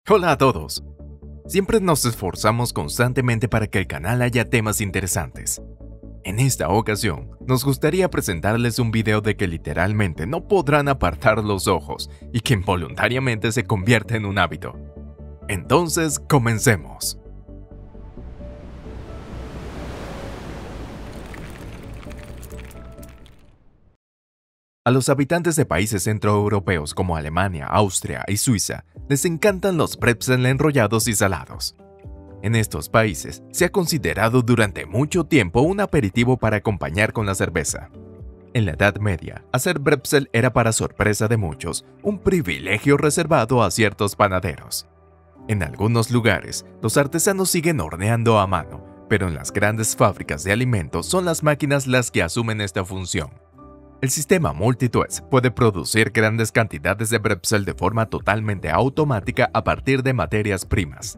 Hola a todos. Siempre nos esforzamos constantemente para que el canal haya temas interesantes. En esta ocasión, nos gustaría presentarles un video de que literalmente no podrán apartar los ojos y que involuntariamente se convierte en un hábito. Entonces, comencemos. A los habitantes de países centroeuropeos como Alemania, Austria y Suiza les encantan los pretzels enrollados y salados. En estos países se ha considerado durante mucho tiempo un aperitivo para acompañar con la cerveza. En la Edad Media, hacer pretzel era para sorpresa de muchos un privilegio reservado a ciertos panaderos. En algunos lugares, los artesanos siguen horneando a mano, pero en las grandes fábricas de alimentos son las máquinas las que asumen esta función. El sistema MultiTwist puede producir grandes cantidades de pretzel de forma totalmente automática a partir de materias primas.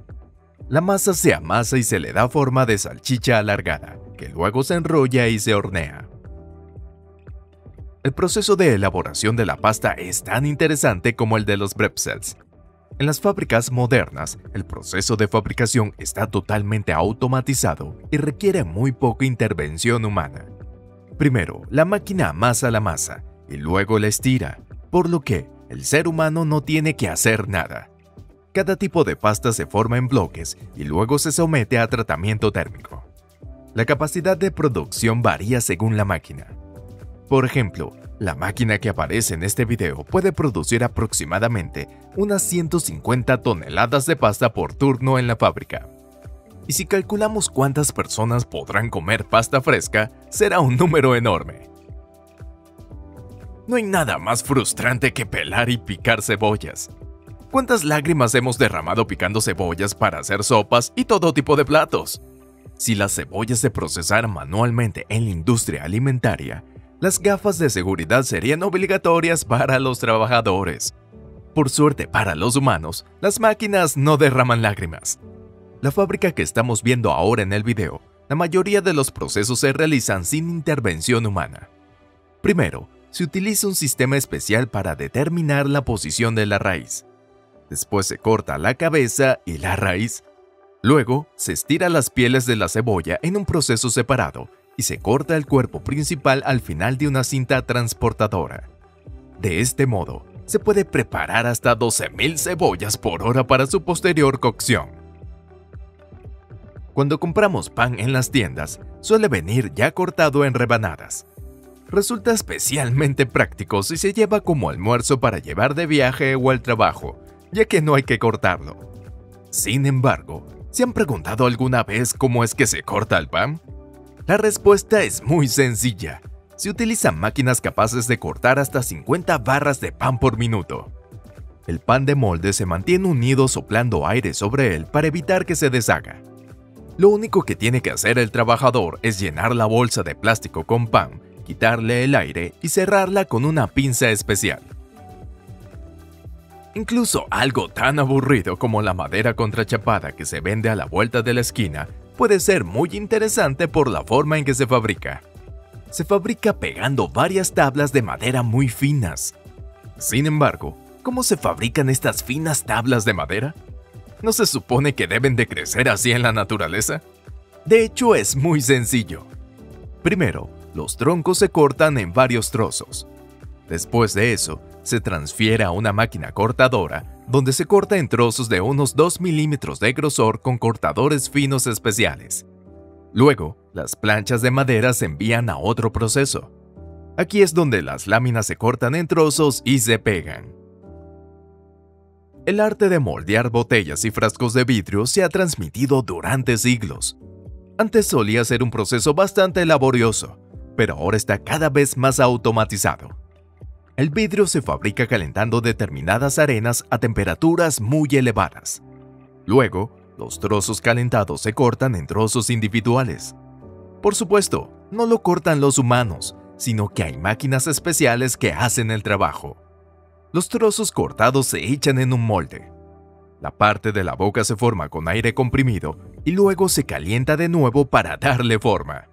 La masa se amasa y se le da forma de salchicha alargada, que luego se enrolla y se hornea. El proceso de elaboración de la pasta es tan interesante como el de los pretzels. En las fábricas modernas, el proceso de fabricación está totalmente automatizado y requiere muy poca intervención humana. Primero, la máquina amasa la masa y luego la estira, por lo que el ser humano no tiene que hacer nada. Cada tipo de pasta se forma en bloques y luego se somete a tratamiento térmico. La capacidad de producción varía según la máquina. Por ejemplo, la máquina que aparece en este video puede producir aproximadamente unas 150 toneladas de pasta por turno en la fábrica. Y si calculamos cuántas personas podrán comer pasta fresca, será un número enorme. No hay nada más frustrante que pelar y picar cebollas. ¿Cuántas lágrimas hemos derramado picando cebollas para hacer sopas y todo tipo de platos? Si las cebollas se procesaran manualmente en la industria alimentaria, las gafas de seguridad serían obligatorias para los trabajadores. Por suerte para los humanos, las máquinas no derraman lágrimas. La fábrica que estamos viendo ahora en el video, la mayoría de los procesos se realizan sin intervención humana. Primero, se utiliza un sistema especial para determinar la posición de la raíz. Después se corta la cabeza y la raíz. Luego, se estira las pieles de la cebolla en un proceso separado y se corta el cuerpo principal al final de una cinta transportadora. De este modo, se puede preparar hasta 12.000 cebollas por hora para su posterior cocción. Cuando compramos pan en las tiendas, suele venir ya cortado en rebanadas. Resulta especialmente práctico si se lleva como almuerzo para llevar de viaje o al trabajo, ya que no hay que cortarlo. Sin embargo, ¿se han preguntado alguna vez cómo es que se corta el pan? La respuesta es muy sencilla. Se utilizan máquinas capaces de cortar hasta 50 barras de pan por minuto. El pan de molde se mantiene unido soplando aire sobre él para evitar que se deshaga. Lo único que tiene que hacer el trabajador es llenar la bolsa de plástico con pan, quitarle el aire y cerrarla con una pinza especial. Incluso algo tan aburrido como la madera contrachapada que se vende a la vuelta de la esquina puede ser muy interesante por la forma en que se fabrica. Se fabrica pegando varias tablas de madera muy finas. Sin embargo, ¿cómo se fabrican estas finas tablas de madera? ¿No se supone que deben de crecer así en la naturaleza? De hecho, es muy sencillo. Primero, los troncos se cortan en varios trozos. Después de eso, se transfiere a una máquina cortadora, donde se corta en trozos de unos 2 milímetros de grosor con cortadores finos especiales. Luego, las planchas de madera se envían a otro proceso. Aquí es donde las láminas se cortan en trozos y se pegan. El arte de moldear botellas y frascos de vidrio se ha transmitido durante siglos. Antes solía ser un proceso bastante laborioso, pero ahora está cada vez más automatizado. El vidrio se fabrica calentando determinadas arenas a temperaturas muy elevadas. Luego, los trozos calentados se cortan en trozos individuales. Por supuesto, no lo cortan los humanos, sino que hay máquinas especiales que hacen el trabajo. Los trozos cortados se echan en un molde. La parte de la boca se forma con aire comprimido y luego se calienta de nuevo para darle forma.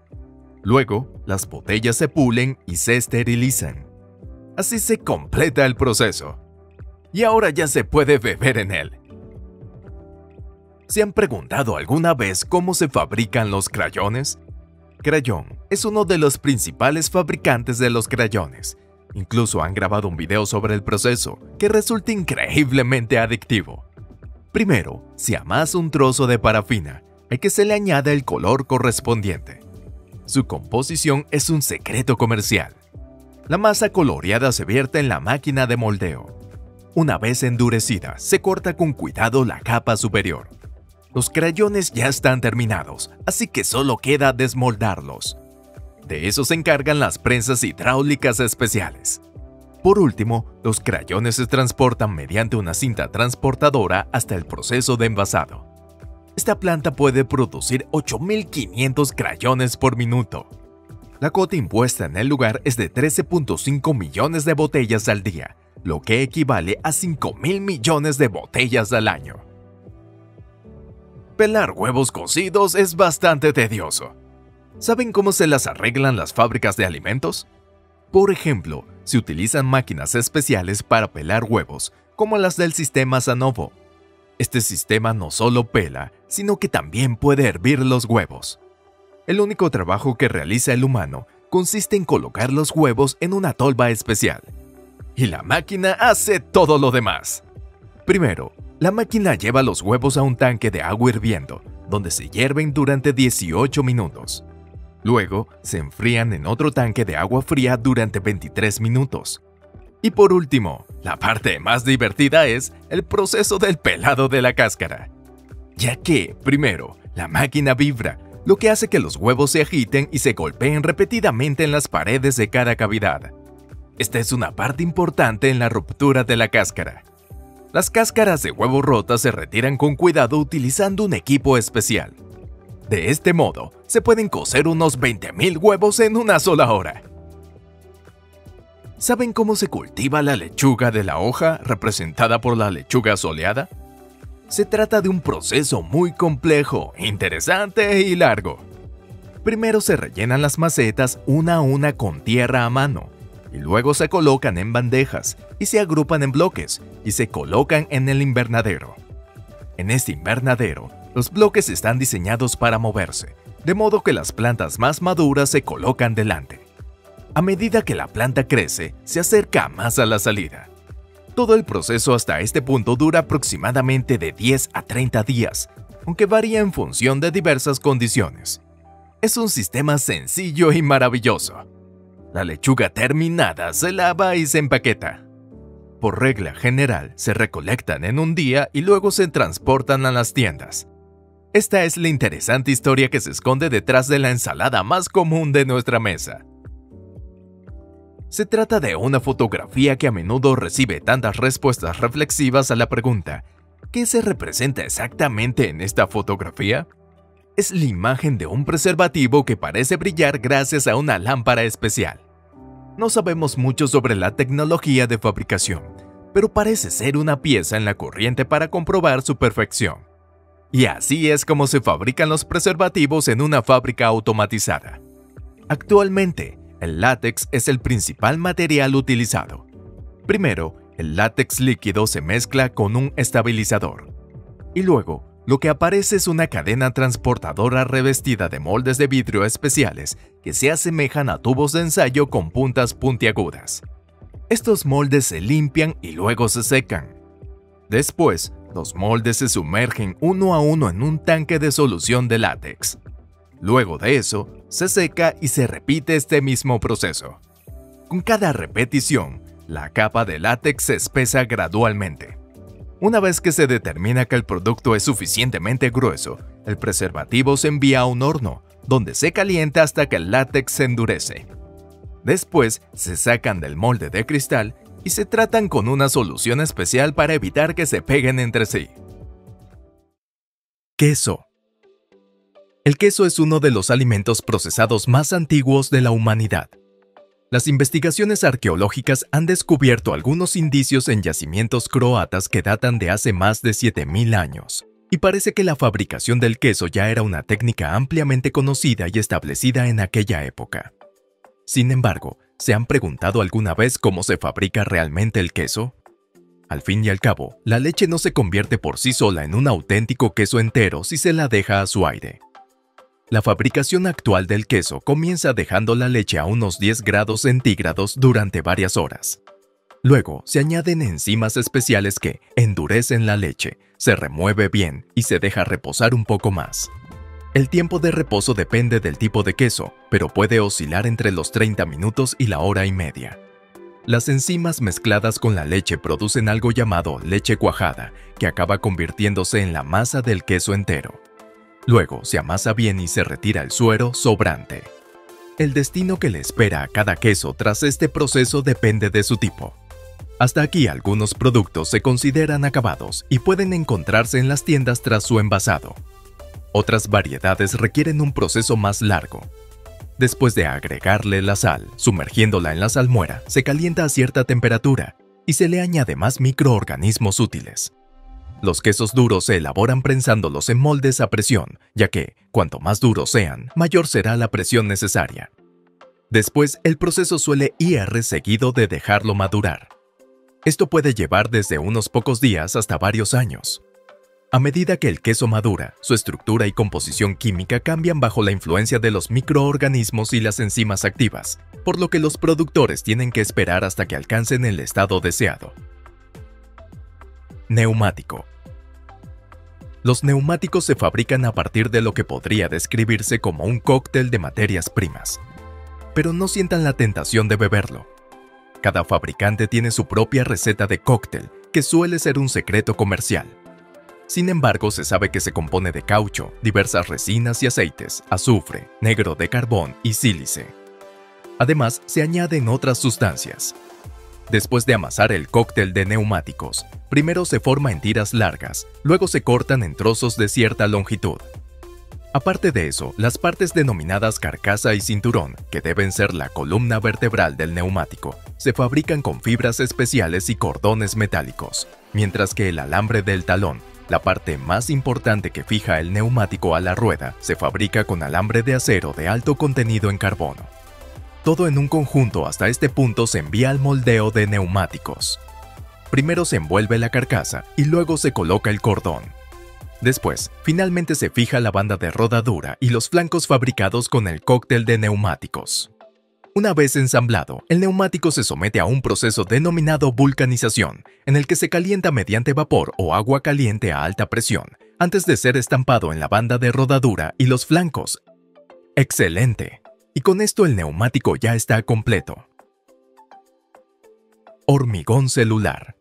Luego, las botellas se pulen y se esterilizan. Así se completa el proceso. Y ahora ya se puede beber en él. ¿Se han preguntado alguna vez cómo se fabrican los crayones? Crayon es uno de los principales fabricantes de los crayones. Incluso han grabado un video sobre el proceso, que resulta increíblemente adictivo. Primero, se amasa un trozo de parafina, al que se le añade el color correspondiente. Su composición es un secreto comercial. La masa coloreada se vierte en la máquina de moldeo. Una vez endurecida, se corta con cuidado la capa superior. Los crayones ya están terminados, así que solo queda desmoldarlos. De eso se encargan las prensas hidráulicas especiales. Por último, los crayones se transportan mediante una cinta transportadora hasta el proceso de envasado. Esta planta puede producir 8.500 crayones por minuto. La cuota impuesta en el lugar es de 13.5 millones de botellas al día, lo que equivale a 5.000 millones de botellas al año. Pelar huevos cocidos es bastante tedioso. ¿Saben cómo se las arreglan las fábricas de alimentos? Por ejemplo, se utilizan máquinas especiales para pelar huevos, como las del sistema Sanovo. Este sistema no solo pela, sino que también puede hervir los huevos. El único trabajo que realiza el humano consiste en colocar los huevos en una tolva especial. Y la máquina hace todo lo demás. Primero, la máquina lleva los huevos a un tanque de agua hirviendo, donde se hierven durante 18 minutos. Luego, se enfrían en otro tanque de agua fría durante 23 minutos. Y por último, la parte más divertida es el proceso del pelado de la cáscara. Ya que, primero, la máquina vibra, lo que hace que los huevos se agiten y se golpeen repetidamente en las paredes de cada cavidad. Esta es una parte importante en la ruptura de la cáscara. Las cáscaras de huevo rotas se retiran con cuidado utilizando un equipo especial. De este modo, se pueden cocer unos 20.000 huevos en una sola hora. ¿Saben cómo se cultiva la lechuga de la hoja, representada por la lechuga soleada? Se trata de un proceso muy complejo, interesante y largo. Primero se rellenan las macetas una a una con tierra a mano, y luego se colocan en bandejas y se agrupan en bloques y se colocan en el invernadero. En este invernadero, los bloques están diseñados para moverse, de modo que las plantas más maduras se colocan delante. A medida que la planta crece, se acerca más a la salida. Todo el proceso hasta este punto dura aproximadamente de 10 a 30 días, aunque varía en función de diversas condiciones. Es un sistema sencillo y maravilloso. La lechuga terminada se lava y se empaqueta. Por regla general, se recolectan en un día y luego se transportan a las tiendas. Esta es la interesante historia que se esconde detrás de la ensalada más común de nuestra mesa. Se trata de una fotografía que a menudo recibe tantas respuestas reflexivas a la pregunta ¿qué se representa exactamente en esta fotografía? Es la imagen de un preservativo que parece brillar gracias a una lámpara especial. No sabemos mucho sobre la tecnología de fabricación, pero parece ser una pieza en la corriente para comprobar su perfección. Y así es como se fabrican los preservativos en una fábrica automatizada. Actualmente, el látex es el principal material utilizado. Primero, el látex líquido se mezcla con un estabilizador. Y luego, lo que aparece es una cadena transportadora revestida de moldes de vidrio especiales que se asemejan a tubos de ensayo con puntas puntiagudas. Estos moldes se limpian y luego se secan. Después, los moldes se sumergen uno a uno en un tanque de solución de látex. Luego de eso, se seca y se repite este mismo proceso. Con cada repetición, la capa de látex se espesa gradualmente. Una vez que se determina que el producto es suficientemente grueso, el preservativo se envía a un horno, donde se calienta hasta que el látex se endurece. Después, se sacan del molde de cristal y se tratan con una solución especial para evitar que se peguen entre sí. Queso. El queso es uno de los alimentos procesados más antiguos de la humanidad. Las investigaciones arqueológicas han descubierto algunos indicios en yacimientos croatas que datan de hace más de 7.000 años, y parece que la fabricación del queso ya era una técnica ampliamente conocida y establecida en aquella época. Sin embargo, ¿se han preguntado alguna vez cómo se fabrica realmente el queso? Al fin y al cabo, la leche no se convierte por sí sola en un auténtico queso entero si se la deja a su aire. La fabricación actual del queso comienza dejando la leche a unos 10 grados centígrados durante varias horas. Luego se añaden enzimas especiales que endurecen la leche, se remueve bien y se deja reposar un poco más. El tiempo de reposo depende del tipo de queso, pero puede oscilar entre los 30 minutos y la hora y media. Las enzimas mezcladas con la leche producen algo llamado leche cuajada, que acaba convirtiéndose en la masa del queso entero. Luego se amasa bien y se retira el suero sobrante. El destino que le espera a cada queso tras este proceso depende de su tipo. Hasta aquí algunos productos se consideran acabados y pueden encontrarse en las tiendas tras su envasado. Otras variedades requieren un proceso más largo. Después de agregarle la sal, sumergiéndola en la salmuera, se calienta a cierta temperatura y se le añade más microorganismos útiles. Los quesos duros se elaboran prensándolos en moldes a presión, ya que, cuanto más duros sean, mayor será la presión necesaria. Después, el proceso suele ir seguido de dejarlo madurar. Esto puede llevar desde unos pocos días hasta varios años. A medida que el queso madura, su estructura y composición química cambian bajo la influencia de los microorganismos y las enzimas activas, por lo que los productores tienen que esperar hasta que alcancen el estado deseado. Neumático. Los neumáticos se fabrican a partir de lo que podría describirse como un cóctel de materias primas. Pero no sientan la tentación de beberlo. Cada fabricante tiene su propia receta de cóctel, que suele ser un secreto comercial. Sin embargo, se sabe que se compone de caucho, diversas resinas y aceites, azufre, negro de carbón y sílice. Además, se añaden otras sustancias. Después de amasar el cóctel de neumáticos, primero se forma en tiras largas, luego se cortan en trozos de cierta longitud. Aparte de eso, las partes denominadas carcasa y cinturón, que deben ser la columna vertebral del neumático, se fabrican con fibras especiales y cordones metálicos, mientras que el alambre del talón, la parte más importante que fija el neumático a la rueda, se fabrica con alambre de acero de alto contenido en carbono. Todo en un conjunto hasta este punto se envía al moldeo de neumáticos. Primero se envuelve la carcasa y luego se coloca el cordón. Después, finalmente se fija la banda de rodadura y los flancos fabricados con el cóctel de neumáticos. Una vez ensamblado, el neumático se somete a un proceso denominado vulcanización, en el que se calienta mediante vapor o agua caliente a alta presión, antes de ser estampado en la banda de rodadura y los flancos. ¡Excelente! Y con esto el neumático ya está completo. Hormigón celular.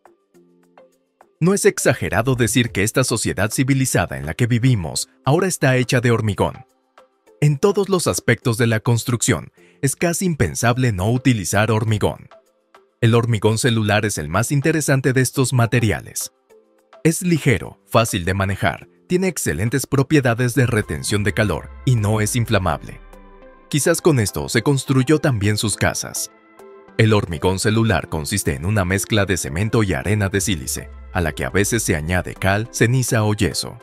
No es exagerado decir que esta sociedad civilizada en la que vivimos ahora está hecha de hormigón. En todos los aspectos de la construcción, es casi impensable no utilizar hormigón. El hormigón celular es el más interesante de estos materiales. Es ligero, fácil de manejar, tiene excelentes propiedades de retención de calor y no es inflamable. Quizás con esto se construyó también sus casas. El hormigón celular consiste en una mezcla de cemento y arena de sílice, a la que a veces se añade cal, ceniza o yeso.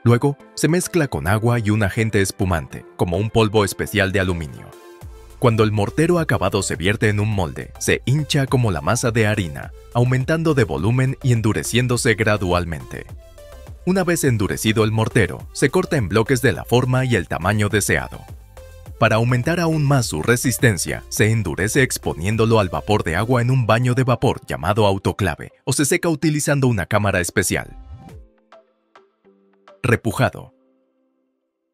Luego, se mezcla con agua y un agente espumante, como un polvo especial de aluminio. Cuando el mortero acabado se vierte en un molde, se hincha como la masa de harina, aumentando de volumen y endureciéndose gradualmente. Una vez endurecido el mortero, se corta en bloques de la forma y el tamaño deseado. Para aumentar aún más su resistencia, se endurece exponiéndolo al vapor de agua en un baño de vapor llamado autoclave o se seca utilizando una cámara especial. Repujado.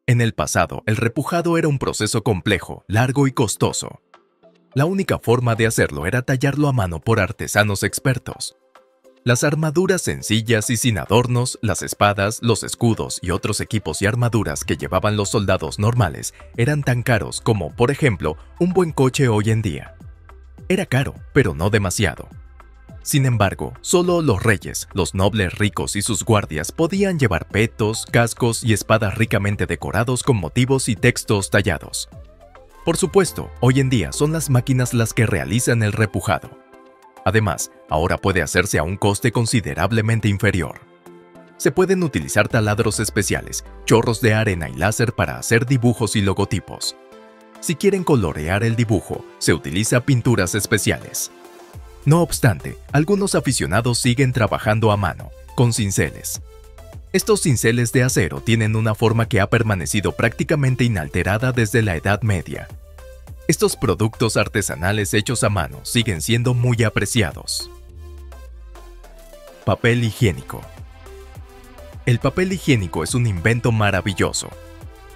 En el pasado, el repujado era un proceso complejo, largo y costoso. La única forma de hacerlo era tallarlo a mano por artesanos expertos. Las armaduras sencillas y sin adornos, las espadas, los escudos y otros equipos y armaduras que llevaban los soldados normales eran tan caros como, por ejemplo, un buen coche hoy en día. Era caro, pero no demasiado. Sin embargo, solo los reyes, los nobles ricos y sus guardias podían llevar petos, cascos y espadas ricamente decorados con motivos y textos tallados. Por supuesto, hoy en día son las máquinas las que realizan el repujado. Además, ahora puede hacerse a un coste considerablemente inferior. Se pueden utilizar taladros especiales, chorros de arena y láser para hacer dibujos y logotipos. Si quieren colorear el dibujo, se utiliza pinturas especiales. No obstante, algunos aficionados siguen trabajando a mano, con cinceles. Estos cinceles de acero tienen una forma que ha permanecido prácticamente inalterada desde la Edad Media. Estos productos artesanales hechos a mano siguen siendo muy apreciados. Papel higiénico. El papel higiénico es un invento maravilloso.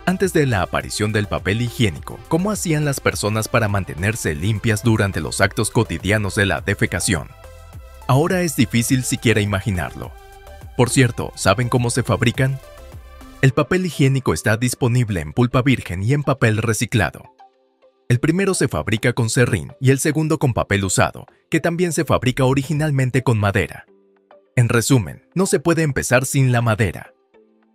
Antes de la aparición del papel higiénico, ¿cómo hacían las personas para mantenerse limpias durante los actos cotidianos de la defecación? Ahora es difícil siquiera imaginarlo. Por cierto, ¿saben cómo se fabrican? El papel higiénico está disponible en pulpa virgen y en papel reciclado. El primero se fabrica con serrín y el segundo con papel usado, que también se fabrica originalmente con madera. En resumen, no se puede empezar sin la madera.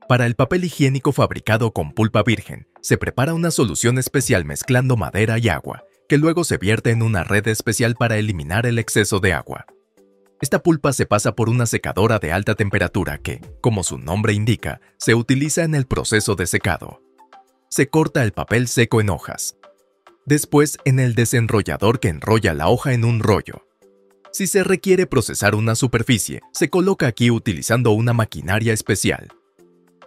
Para el papel higiénico fabricado con pulpa virgen, se prepara una solución especial mezclando madera y agua, que luego se vierte en una red especial para eliminar el exceso de agua. Esta pulpa se pasa por una secadora de alta temperatura que, como su nombre indica, se utiliza en el proceso de secado. Se corta el papel seco en hojas. Después en el desenrollador que enrolla la hoja en un rollo. Si se requiere procesar una superficie, se coloca aquí utilizando una maquinaria especial.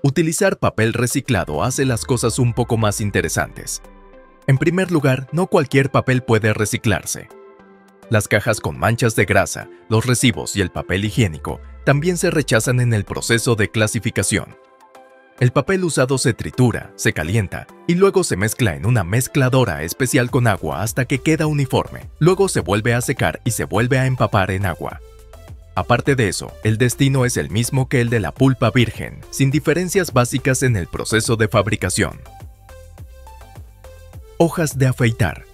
Utilizar papel reciclado hace las cosas un poco más interesantes. En primer lugar, no cualquier papel puede reciclarse. Las cajas con manchas de grasa, los recibos y el papel higiénico también se rechazan en el proceso de clasificación. El papel usado se tritura, se calienta y luego se mezcla en una mezcladora especial con agua hasta que queda uniforme. Luego se vuelve a secar y se vuelve a empapar en agua. Aparte de eso, el destino es el mismo que el de la pulpa virgen, sin diferencias básicas en el proceso de fabricación. Hojas de afeitar.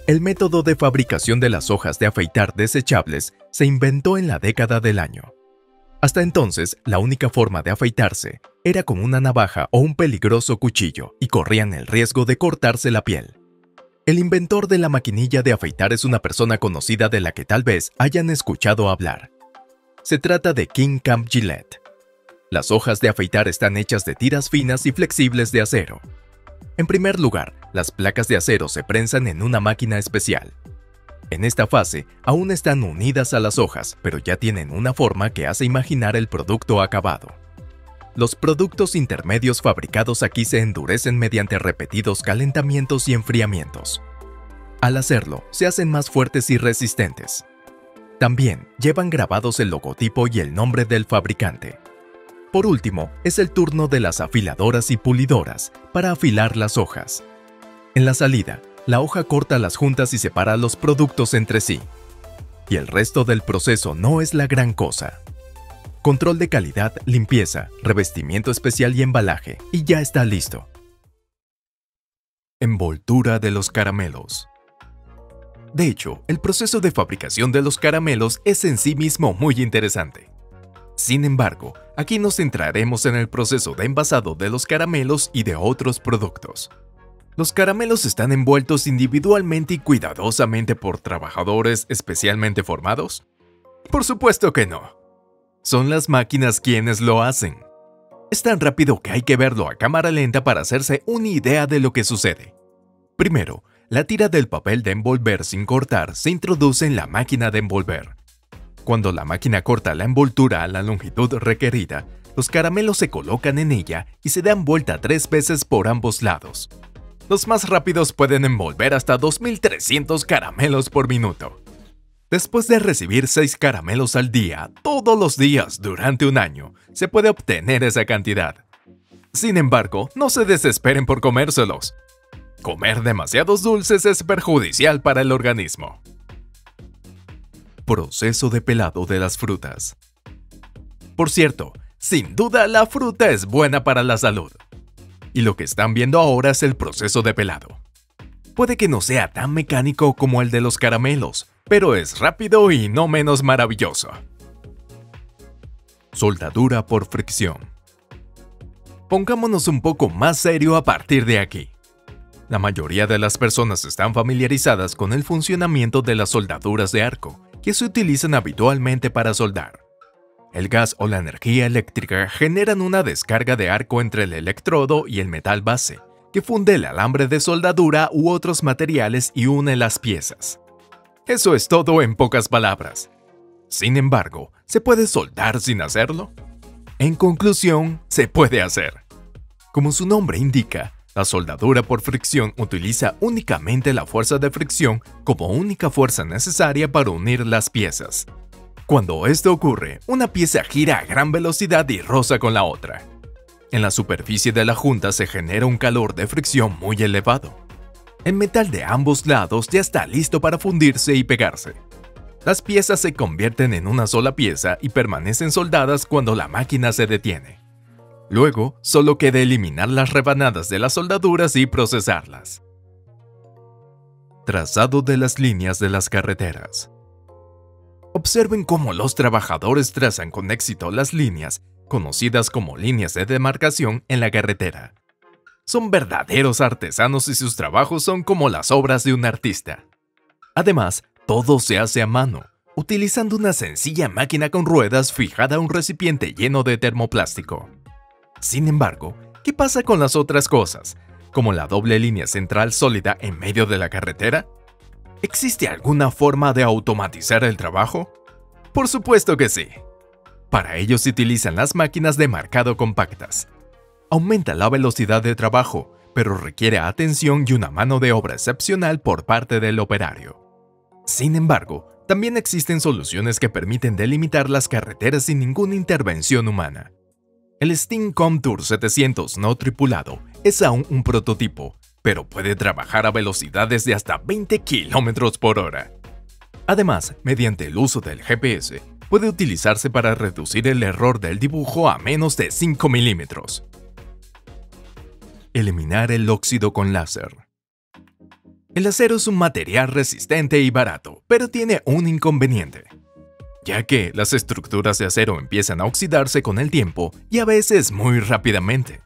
El método de fabricación de las hojas de afeitar desechables se inventó en la década del año. Hasta entonces, la única forma de afeitarse era con una navaja o un peligroso cuchillo y corrían el riesgo de cortarse la piel. El inventor de la maquinilla de afeitar es una persona conocida de la que tal vez hayan escuchado hablar. Se trata de King Camp Gillette. Las hojas de afeitar están hechas de tiras finas y flexibles de acero. En primer lugar, las placas de acero se prensan en una máquina especial. En esta fase, aún están unidas a las hojas, pero ya tienen una forma que hace imaginar el producto acabado. Los productos intermedios fabricados aquí se endurecen mediante repetidos calentamientos y enfriamientos. Al hacerlo, se hacen más fuertes y resistentes. También llevan grabados el logotipo y el nombre del fabricante. Por último, es el turno de las afiladoras y pulidoras para afilar las hojas. En la salida, la hoja corta las juntas y separa los productos entre sí. Y el resto del proceso no es la gran cosa. Control de calidad, limpieza, revestimiento especial y embalaje, y ya está listo. Envoltura de los caramelos. De hecho, el proceso de fabricación de los caramelos es en sí mismo muy interesante. Sin embargo, aquí nos centraremos en el proceso de envasado de los caramelos y de otros productos. ¿Los caramelos están envueltos individualmente y cuidadosamente por trabajadores especialmente formados? Por supuesto que no. Son las máquinas quienes lo hacen. Es tan rápido que hay que verlo a cámara lenta para hacerse una idea de lo que sucede. Primero, la tira del papel de envolver sin cortar se introduce en la máquina de envolver. Cuando la máquina corta la envoltura a la longitud requerida, los caramelos se colocan en ella y se dan vuelta 3 veces por ambos lados. Los más rápidos pueden envolver hasta 2.300 caramelos por minuto. Después de recibir 6 caramelos al día, todos los días durante un año, se puede obtener esa cantidad. Sin embargo, no se desesperen por comérselos. Comer demasiados dulces es perjudicial para el organismo. Proceso de pelado de las frutas. Por cierto, sin duda la fruta es buena para la salud. Y lo que están viendo ahora es el proceso de pelado. Puede que no sea tan mecánico como el de los caramelos, pero es rápido y no menos maravilloso. Soldadura por fricción. Pongámonos un poco más serio a partir de aquí. La mayoría de las personas están familiarizadas con el funcionamiento de las soldaduras de arco, que se utilizan habitualmente para soldar. El gas o la energía eléctrica generan una descarga de arco entre el electrodo y el metal base, que funde el alambre de soldadura u otros materiales y une las piezas. Eso es todo en pocas palabras. Sin embargo, ¿se puede soldar sin hacerlo? En conclusión, se puede hacer. Como su nombre indica, la soldadura por fricción utiliza únicamente la fuerza de fricción como única fuerza necesaria para unir las piezas. Cuando esto ocurre, una pieza gira a gran velocidad y roza con la otra. En la superficie de la junta se genera un calor de fricción muy elevado. El metal de ambos lados ya está listo para fundirse y pegarse. Las piezas se convierten en una sola pieza y permanecen soldadas cuando la máquina se detiene. Luego, solo queda eliminar las rebanadas de las soldaduras y procesarlas. Trazado de las líneas de las carreteras. Observen cómo los trabajadores trazan con éxito las líneas, conocidas como líneas de demarcación en la carretera. Son verdaderos artesanos y sus trabajos son como las obras de un artista. Además, todo se hace a mano, utilizando una sencilla máquina con ruedas fijada a un recipiente lleno de termoplástico. Sin embargo, ¿qué pasa con las otras cosas, como la doble línea central sólida en medio de la carretera? ¿Existe alguna forma de automatizar el trabajo? Por supuesto que sí. Para ello se utilizan las máquinas de marcado compactas. Aumenta la velocidad de trabajo, pero requiere atención y una mano de obra excepcional por parte del operario. Sin embargo, también existen soluciones que permiten delimitar las carreteras sin ninguna intervención humana. El Steam Contour 700 no tripulado es aún un prototipo, pero puede trabajar a velocidades de hasta 20 km por hora. Además, mediante el uso del GPS, puede utilizarse para reducir el error del dibujo a menos de 5 milímetros. Eliminar el óxido con láser. El acero es un material resistente y barato, pero tiene un inconveniente, ya que las estructuras de acero empiezan a oxidarse con el tiempo y a veces muy rápidamente.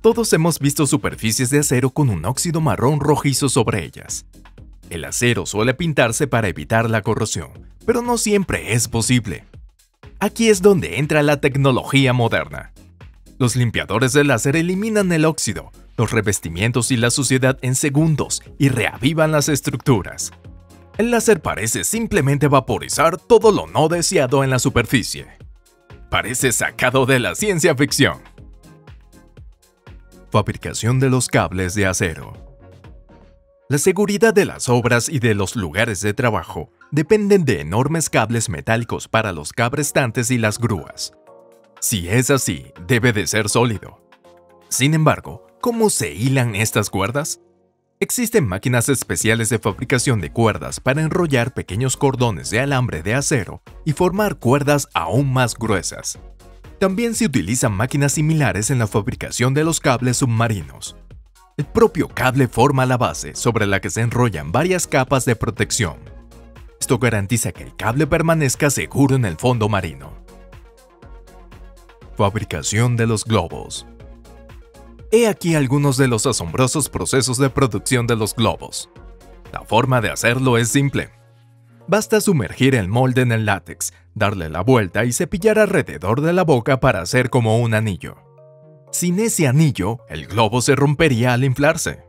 Todos hemos visto superficies de acero con un óxido marrón rojizo sobre ellas. El acero suele pintarse para evitar la corrosión, pero no siempre es posible. Aquí es donde entra la tecnología moderna. Los limpiadores de láser eliminan el óxido, los revestimientos y la suciedad en segundos y reavivan las estructuras. El láser parece simplemente vaporizar todo lo no deseado en la superficie. Parece sacado de la ciencia ficción. Fabricación de los cables de acero. La seguridad de las obras y de los lugares de trabajo dependen de enormes cables metálicos para los cabrestantes y las grúas. Si es así, debe de ser sólido. Sin embargo, ¿cómo se hilan estas cuerdas? Existen máquinas especiales de fabricación de cuerdas para enrollar pequeños cordones de alambre de acero y formar cuerdas aún más gruesas. También se utilizan máquinas similares en la fabricación de los cables submarinos. El propio cable forma la base sobre la que se enrollan varias capas de protección. Esto garantiza que el cable permanezca seguro en el fondo marino. Fabricación de los globos. He aquí algunos de los asombrosos procesos de producción de los globos. La forma de hacerlo es simple. Basta sumergir el molde en el látex, darle la vuelta y cepillar alrededor de la boca para hacer como un anillo. Sin ese anillo, el globo se rompería al inflarse.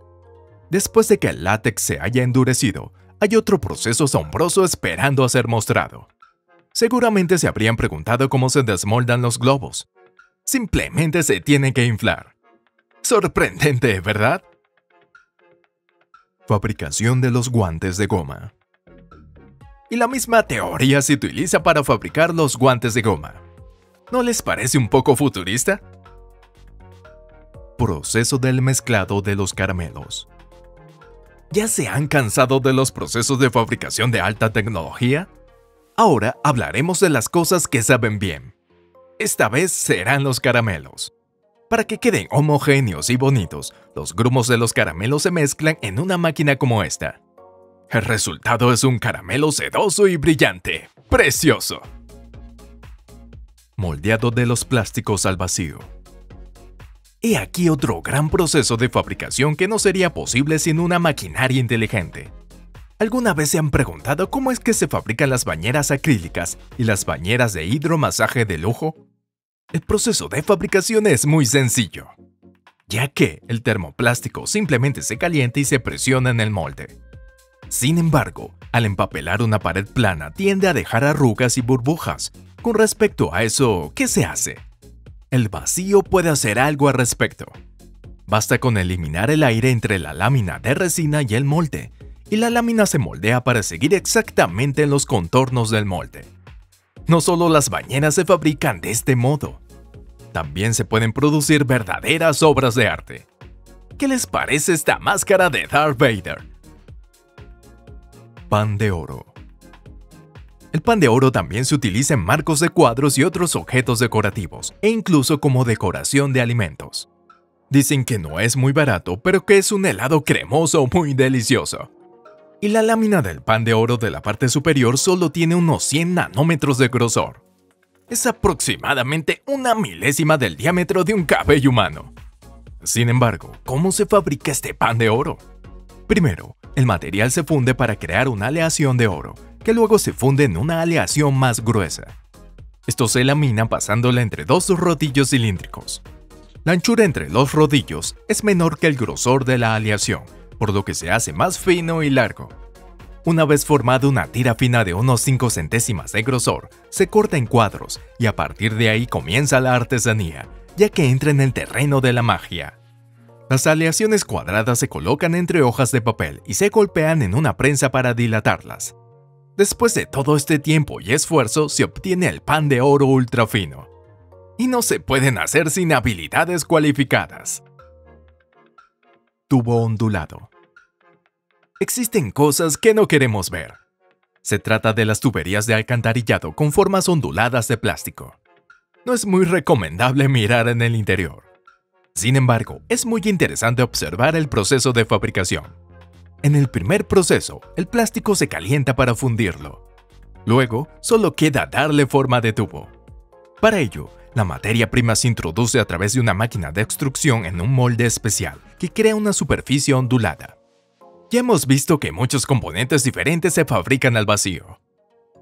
Después de que el látex se haya endurecido, hay otro proceso asombroso esperando a ser mostrado. Seguramente se habrían preguntado cómo se desmoldan los globos. Simplemente se tienen que inflar. Sorprendente, ¿verdad? Fabricación de los guantes de goma. Y la misma teoría se utiliza para fabricar los guantes de goma. ¿No les parece un poco futurista? Proceso del mezclado de los caramelos. ¿Ya se han cansado de los procesos de fabricación de alta tecnología? Ahora hablaremos de las cosas que saben bien. Esta vez serán los caramelos. Para que queden homogéneos y bonitos, los grumos de los caramelos se mezclan en una máquina como esta. El resultado es un caramelo sedoso y brillante. ¡Precioso! Moldeado de los plásticos al vacío. He aquí otro gran proceso de fabricación que no sería posible sin una maquinaria inteligente. ¿Alguna vez se han preguntado cómo es que se fabrican las bañeras acrílicas y las bañeras de hidromasaje de lujo? El proceso de fabricación es muy sencillo, ya que el termoplástico simplemente se calienta y se presiona en el molde. Sin embargo, al empapelar una pared plana tiende a dejar arrugas y burbujas. Con respecto a eso, ¿qué se hace? El vacío puede hacer algo al respecto. Basta con eliminar el aire entre la lámina de resina y el molde, y la lámina se moldea para seguir exactamente en los contornos del molde. No solo las bañeras se fabrican de este modo, también se pueden producir verdaderas obras de arte. ¿Qué les parece esta máscara de Darth Vader? Pan de oro. El pan de oro también se utiliza en marcos de cuadros y otros objetos decorativos, e incluso como decoración de alimentos. Dicen que no es muy barato, pero que es un helado cremoso muy delicioso. Y la lámina del pan de oro de la parte superior solo tiene unos 100 nanómetros de grosor. Es aproximadamente una milésima del diámetro de un cabello humano. Sin embargo, ¿cómo se fabrica este pan de oro? Primero, el material se funde para crear una aleación de oro, que luego se funde en una aleación más gruesa. Esto se lamina pasándola entre dos rodillos cilíndricos. La anchura entre los rodillos es menor que el grosor de la aleación, por lo que se hace más fino y largo. Una vez formada una tira fina de unos 5 centésimas de grosor, se corta en cuadros y a partir de ahí comienza la artesanía, ya que entra en el terreno de la magia. Las aleaciones cuadradas se colocan entre hojas de papel y se golpean en una prensa para dilatarlas. Después de todo este tiempo y esfuerzo, se obtiene el pan de oro ultra fino. Y no se pueden hacer sin habilidades cualificadas. Tubo ondulado. Existen cosas que no queremos ver. Se trata de las tuberías de alcantarillado con formas onduladas de plástico. No es muy recomendable mirar en el interior. Sin embargo, es muy interesante observar el proceso de fabricación. En el primer proceso, el plástico se calienta para fundirlo. Luego, solo queda darle forma de tubo. Para ello, la materia prima se introduce a través de una máquina de extrusión en un molde especial que crea una superficie ondulada. Ya hemos visto que muchos componentes diferentes se fabrican al vacío.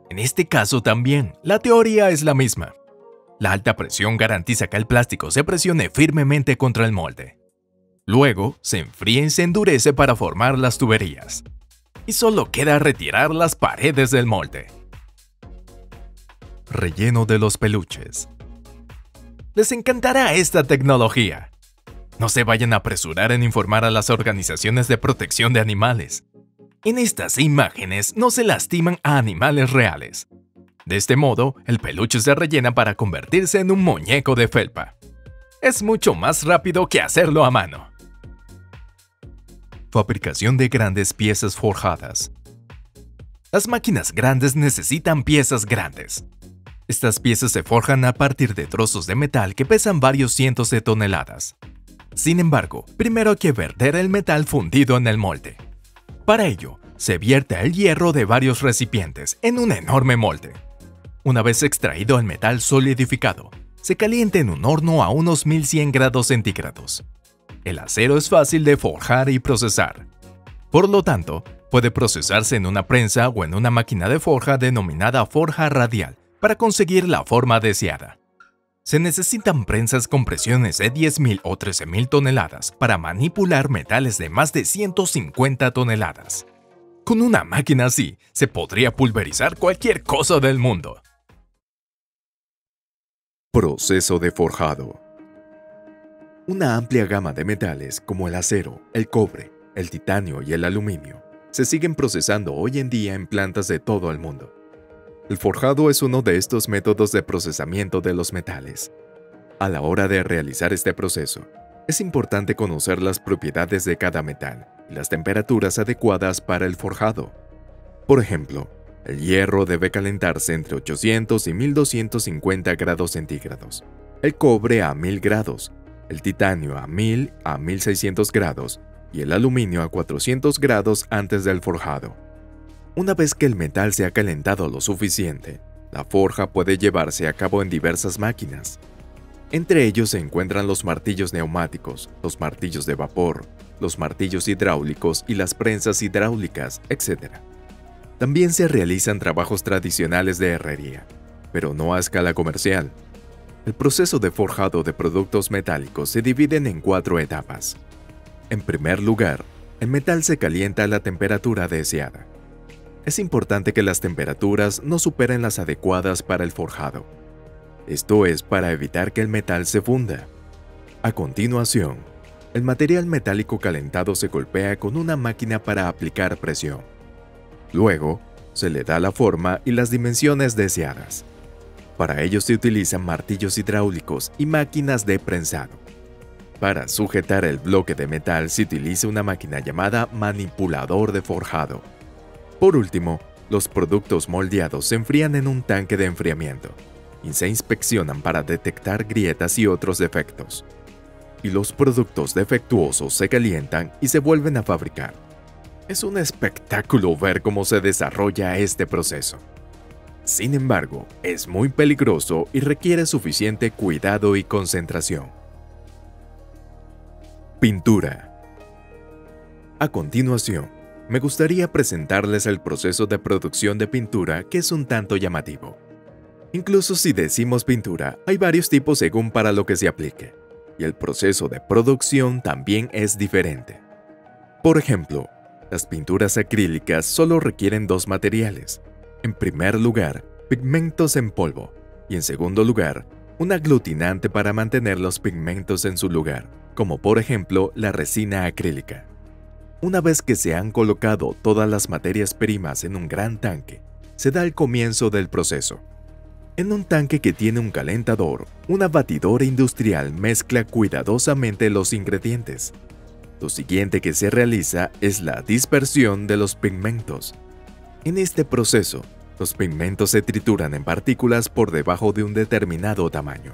En este caso también, la teoría es la misma. La alta presión garantiza que el plástico se presione firmemente contra el molde. Luego, se enfría y se endurece para formar las tuberías. Y solo queda retirar las paredes del molde. Relleno de los peluches. Les encantará esta tecnología. No se vayan a apresurar en informar a las organizaciones de protección de animales. En estas imágenes no se lastiman a animales reales. De este modo, el peluche se rellena para convertirse en un muñeco de felpa. Es mucho más rápido que hacerlo a mano. Fabricación de grandes piezas forjadas. Las máquinas grandes necesitan piezas grandes. Estas piezas se forjan a partir de trozos de metal que pesan varios cientos de toneladas. Sin embargo, primero hay que verter el metal fundido en el molde. Para ello, se vierte el hierro de varios recipientes en un enorme molde. Una vez extraído el metal solidificado, se calienta en un horno a unos 1100 grados centígrados. El acero es fácil de forjar y procesar. Por lo tanto, puede procesarse en una prensa o en una máquina de forja denominada forja radial para conseguir la forma deseada. Se necesitan prensas con presiones de 10.000 o 13.000 toneladas para manipular metales de más de 150 toneladas. Con una máquina así, se podría pulverizar cualquier cosa del mundo. Proceso de forjado. Una amplia gama de metales como el acero, el cobre, el titanio y el aluminio se siguen procesando hoy en día en plantas de todo el mundo. El forjado es uno de estos métodos de procesamiento de los metales. A la hora de realizar este proceso, es importante conocer las propiedades de cada metal y las temperaturas adecuadas para el forjado. Por ejemplo, el hierro debe calentarse entre 800 y 1250 grados centígrados, el cobre a 1000 grados, el titanio a 1000 a 1600 grados y el aluminio a 400 grados antes del forjado. Una vez que el metal se ha calentado lo suficiente, la forja puede llevarse a cabo en diversas máquinas. Entre ellos se encuentran los martillos neumáticos, los martillos de vapor, los martillos hidráulicos y las prensas hidráulicas, etc. También se realizan trabajos tradicionales de herrería, pero no a escala comercial. El proceso de forjado de productos metálicos se divide en 4 etapas. En primer lugar, El metal se calienta a la temperatura deseada. Es importante que las temperaturas no superen las adecuadas para el forjado. Esto es para evitar que el metal se funda. A continuación, el material metálico calentado se golpea con una máquina para aplicar presión. Luego, se le da la forma y las dimensiones deseadas. Para ello se utilizan martillos hidráulicos y máquinas de prensado. Para sujetar el bloque de metal se utiliza una máquina llamada manipulador de forjado. Por último, los productos moldeados se enfrían en un tanque de enfriamiento y se inspeccionan para detectar grietas y otros defectos. Y los productos defectuosos se calientan y se vuelven a fabricar. Es un espectáculo ver cómo se desarrolla este proceso. Sin embargo, es muy peligroso y requiere suficiente cuidado y concentración. Pintura. A continuación, me gustaría presentarles el proceso de producción de pintura, que es un tanto llamativo. Incluso si decimos pintura, hay varios tipos según para lo que se aplique, y el proceso de producción también es diferente. Por ejemplo, las pinturas acrílicas solo requieren dos materiales. En primer lugar, pigmentos en polvo, y en segundo lugar, un aglutinante para mantener los pigmentos en su lugar, como por ejemplo la resina acrílica. Una vez que se han colocado todas las materias primas en un gran tanque, se da el comienzo del proceso. En un tanque que tiene un calentador, una batidora industrial mezcla cuidadosamente los ingredientes. Lo siguiente que se realiza es la dispersión de los pigmentos. En este proceso, los pigmentos se trituran en partículas por debajo de un determinado tamaño.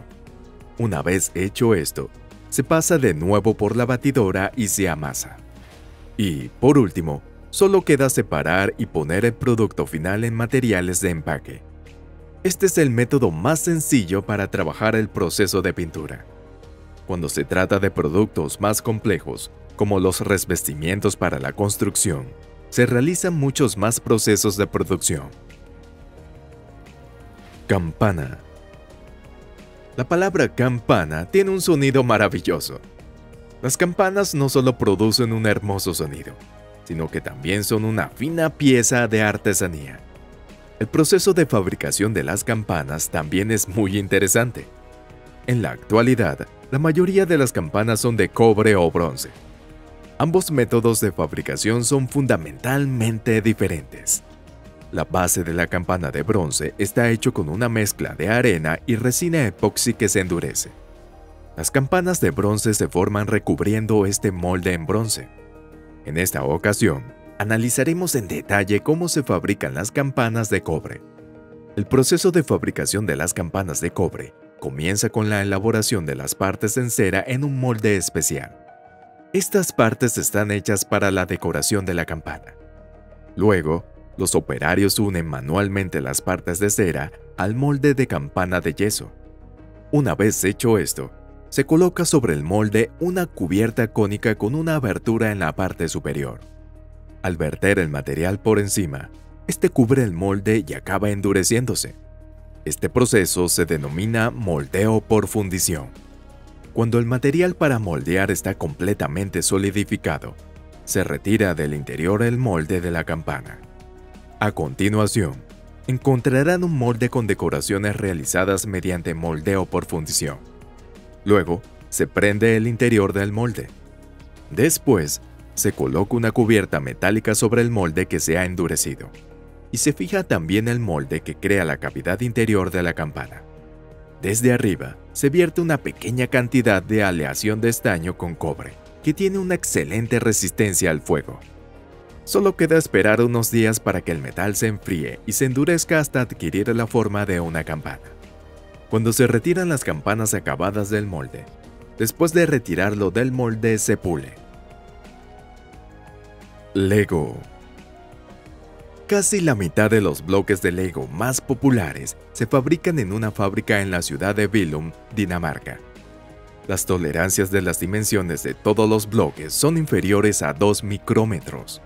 Una vez hecho esto, se pasa de nuevo por la batidora y se amasa. Y, por último, solo queda separar y poner el producto final en materiales de empaque. Este es el método más sencillo para trabajar el proceso de pintura. Cuando se trata de productos más complejos, como los revestimientos para la construcción, se realizan muchos más procesos de producción. Campana. La palabra campana tiene un sonido maravilloso. Las campanas no solo producen un hermoso sonido, sino que también son una fina pieza de artesanía. El proceso de fabricación de las campanas también es muy interesante. En la actualidad, la mayoría de las campanas son de cobre o bronce. Ambos métodos de fabricación son fundamentalmente diferentes. La base de la campana de bronce está hecho con una mezcla de arena y resina epoxi que se endurece. Las campanas de bronce se forman recubriendo este molde en bronce. En esta ocasión, analizaremos en detalle cómo se fabrican las campanas de cobre. El proceso de fabricación de las campanas de cobre comienza con la elaboración de las partes en cera en un molde especial. Estas partes están hechas para la decoración de la campana. Luego, los operarios unen manualmente las partes de cera al molde de campana de yeso. Una vez hecho esto, se coloca sobre el molde una cubierta cónica con una abertura en la parte superior. Al verter el material por encima, este cubre el molde y acaba endureciéndose. Este proceso se denomina moldeo por fundición. Cuando el material para moldear está completamente solidificado, se retira del interior el molde de la campana. A continuación, encontrarán un molde con decoraciones realizadas mediante moldeo por fundición. Luego, se prende el interior del molde. Después, se coloca una cubierta metálica sobre el molde que se ha endurecido, y se fija también el molde que crea la cavidad interior de la campana. Desde arriba, se vierte una pequeña cantidad de aleación de estaño con cobre, que tiene una excelente resistencia al fuego. Solo queda esperar unos días para que el metal se enfríe y se endurezca hasta adquirir la forma de una campana. Cuando se retiran las campanas acabadas del molde, después de retirarlo del molde se pule. Lego. Casi la mitad de los bloques de Lego más populares se fabrican en una fábrica en la ciudad de Billund, Dinamarca. Las tolerancias de las dimensiones de todos los bloques son inferiores a 2 micrómetros.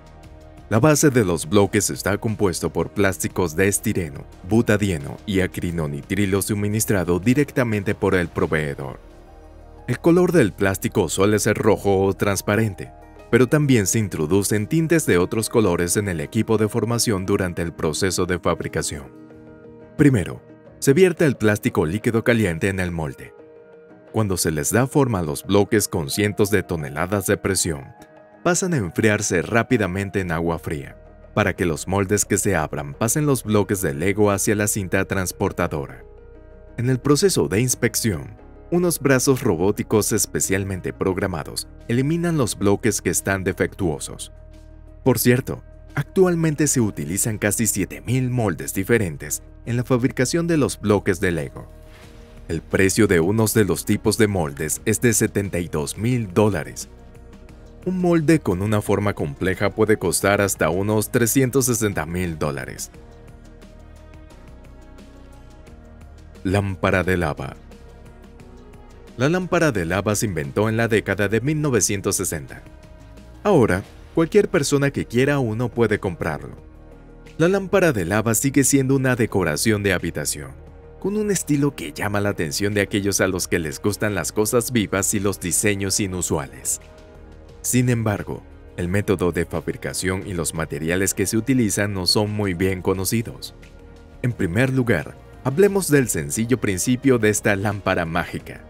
La base de los bloques está compuesto por plásticos de estireno, butadieno y acrinonitrilo suministrado directamente por el proveedor. El color del plástico suele ser rojo o transparente, pero también se introducen tintes de otros colores en el equipo de formación durante el proceso de fabricación. Primero, se vierte el plástico líquido caliente en el molde. Cuando se les da forma a los bloques con cientos de toneladas de presión, pasan a enfriarse rápidamente en agua fría, para que los moldes que se abran pasen los bloques de Lego hacia la cinta transportadora. En el proceso de inspección, unos brazos robóticos especialmente programados eliminan los bloques que están defectuosos. Por cierto, actualmente se utilizan casi 7.000 moldes diferentes en la fabricación de los bloques de Lego. El precio de unos de los tipos de moldes es de $72.000. Un molde con una forma compleja puede costar hasta unos $360.000. Lámpara de lava. La lámpara de lava se inventó en la década de 1960. Ahora, cualquier persona que quiera uno puede comprarlo. La lámpara de lava sigue siendo una decoración de habitación, con un estilo que llama la atención de aquellos a los que les gustan las cosas vivas y los diseños inusuales. Sin embargo, el método de fabricación y los materiales que se utilizan no son muy bien conocidos. En primer lugar, hablemos del sencillo principio de esta lámpara mágica.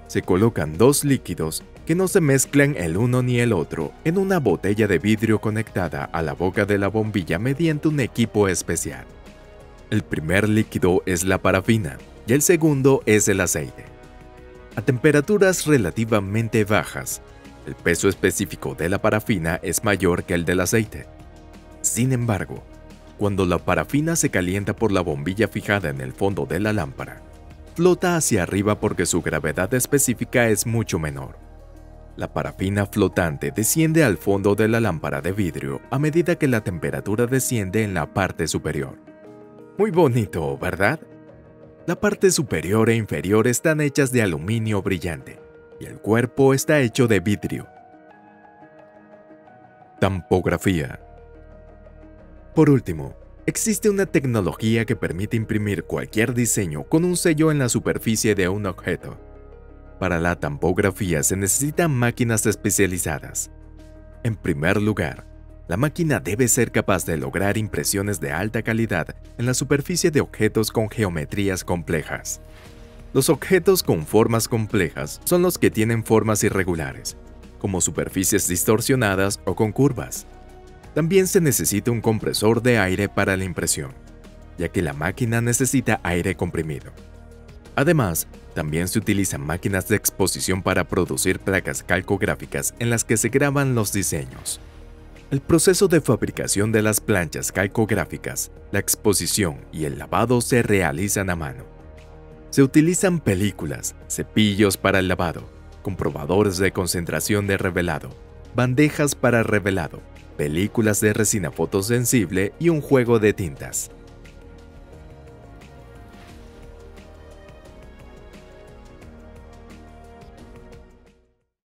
Se colocan dos líquidos que no se mezclan el uno ni el otro en una botella de vidrio conectada a la boca de la bombilla mediante un equipo especial. El primer líquido es la parafina y el segundo es el aceite. A temperaturas relativamente bajas, el peso específico de la parafina es mayor que el del aceite. Sin embargo, cuando la parafina se calienta por la bombilla fijada en el fondo de la lámpara, flota hacia arriba porque su gravedad específica es mucho menor. La parafina flotante desciende al fondo de la lámpara de vidrio a medida que la temperatura desciende en la parte superior. Muy bonito, ¿verdad? La parte superior e inferior están hechas de aluminio brillante y el cuerpo está hecho de vidrio. Tampografía. Por último, existe una tecnología que permite imprimir cualquier diseño con un sello en la superficie de un objeto. Para la tampografía se necesitan máquinas especializadas. En primer lugar, la máquina debe ser capaz de lograr impresiones de alta calidad en la superficie de objetos con geometrías complejas. Los objetos con formas complejas son los que tienen formas irregulares, como superficies distorsionadas o con curvas. También se necesita un compresor de aire para la impresión, ya que la máquina necesita aire comprimido. Además, también se utilizan máquinas de exposición para producir placas calcográficas en las que se graban los diseños. El proceso de fabricación de las planchas calcográficas, la exposición y el lavado se realizan a mano. Se utilizan películas, cepillos para el lavado, comprobadores de concentración de revelado, bandejas para revelado, películas de resina fotosensible y un juego de tintas.